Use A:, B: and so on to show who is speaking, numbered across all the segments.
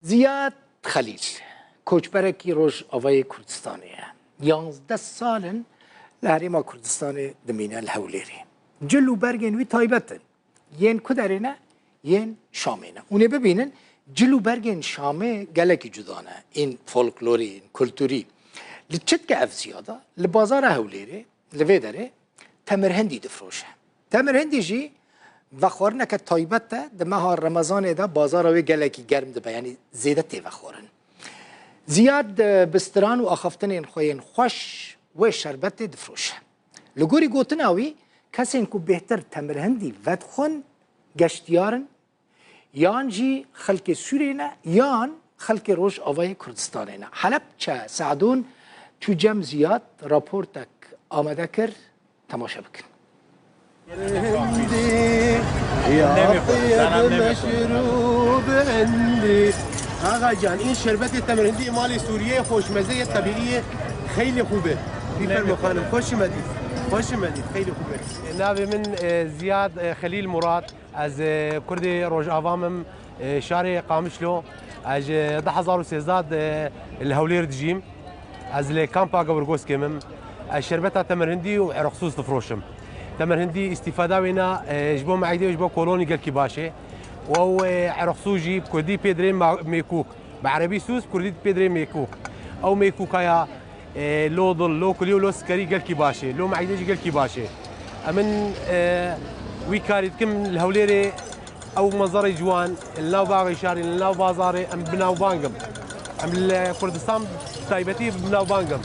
A: زیاد خلیل کوچبرکی روش آوای کردستانیه 11 سالن لحریما کردستان دمینه الهولیری جلو برگن وی تایبتن ین کدرینه ین شامینه اونه ببینن جلو برگن شامه گلکی جدانه این فولکلوری این کلتوری لچت که اف زیاده لبازار هولیری لوی داره تمرهندی دفروشه تمرهندی جی و خورنه که تایبته ده ماه رمضان ده بازار وی گلکی گرم ده یعنی زیده تی و خورن زیاد بستران و آخفتن این خوین خوش و شربت دفروشه لگوری گوتن اوی کسی اینکو بهتر تمرهندی ود خون گشتیارن یان جی خلق سورینه یان خلق روش آوای کردستانینه حلب چه سعدون تو جم زیاد راپورتک آمده کر تماشا بکن
B: مشروب عندي آقا جان این شربت تمرهندی مال سوریه خوشمزه طبیعی خیلی خوبه بیفرمو خانم خوش اومدید خوش اومدید خیلی خوبه ناوی من زیاد خلیل مراد از کرد روجاوامم شارع قامشلو از 2013 الهولير دجيم از لكامبا قبرقوس كمم الشربت تمرهندي وعرقسوس تفروشم تمرهندي استفاده وينا جبو معيدي وجبو كولوني قال كي باشي وهو عرقسوجي بكردي بيدري ميكوك بعربي سوس بكردي بيدري ميكوك او ميكوك يا لو ضل لو كليو لو سكري قال كي باشي لو معيدي قال كي باشي امن ويكاريت كم الهوليري او مزاري جوان الناو باغي شاري الناو بازاري ام بناو بانقم ام كردستان تايبتي بناو بانقم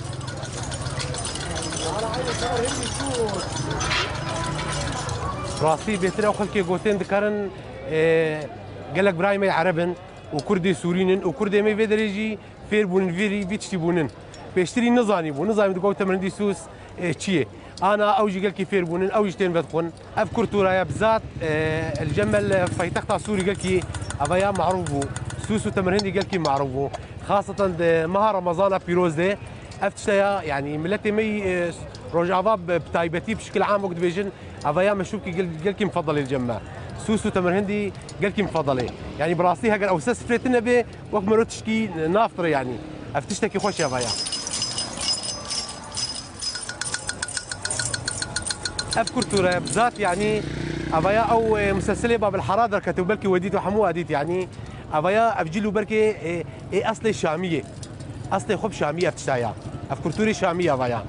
B: راسي بهتر خلكي قوتين ذكرن قالك برايمي عربن وكردي سورينن وكردي مي فيدريجي فير بون فيري بيتشتي بونن بيشتري نظامي بو نظامي دقو تمرندي سوس تشيه انا اوجي قال كي فير بونن اوجتين بدخن افكر تورايا بذات الجمل فيتقطع سوري قال كي ابايا معروفو سوس وتمرندي قال كي معروفو خاصه مها رمضان بيروز دي افتشتيا يعني ملتي مي روجافا بتايبتي بشكل عام وقت بيجن افايا مشوكي قال كي مفضل الجمع سوسو تمرهندي قال كي مفضله يعني براسي هاجر او سس فريتنا به وقت مروتشكي نافطر يعني افتشتكي خوش يا فايا اذكر ترى بذات يعني افايا او مسلسله باب الحرادر كتب بالكي وديت وحمو اديت يعني افايا افجلو بركي اصلي شاميه اصلي خب شاميه افتشتايا افكر توري شاميه افايا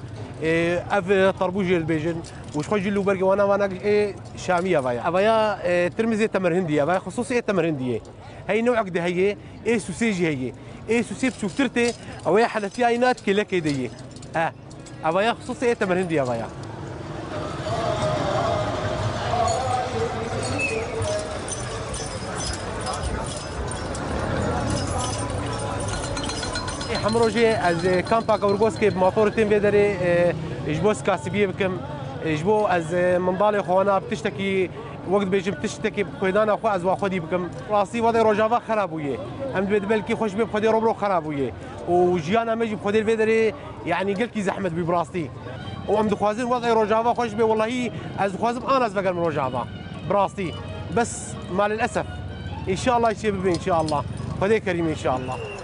B: اف طربوجي البيجن وش خوجي له برقي وانا شاميه فايا افايا ترمزي تمرهنديه افايا خصوصيه تمرهنديه هي نوع قد هي سوسيجي هي سوسيب شفترتي او هي حلفيا اينات كلا كيديه افايا خصوصيه تمرهنديه افايا حمروجي از كامبا كورغوسكي بموتورتين بيدري جبوس كاسبيه بكم جبو از منضالي خوانا بتشتكي وقت بيجي بتشتكي بخويدانا اخو از واخدي بكم راسي وضع روجافا خرابويه ام بالكي خوش بخدي روبرو خرابويه وجيانا مجي بخدي بيدري يعني قلكي زحمت ببراستي وام دخوازين وضع روجافا خوش بي والله از خوازم انا از بقل من روجافا براستي بس مع الاسف ان شاء الله يشي ان شاء الله خدي كريم ان شاء الله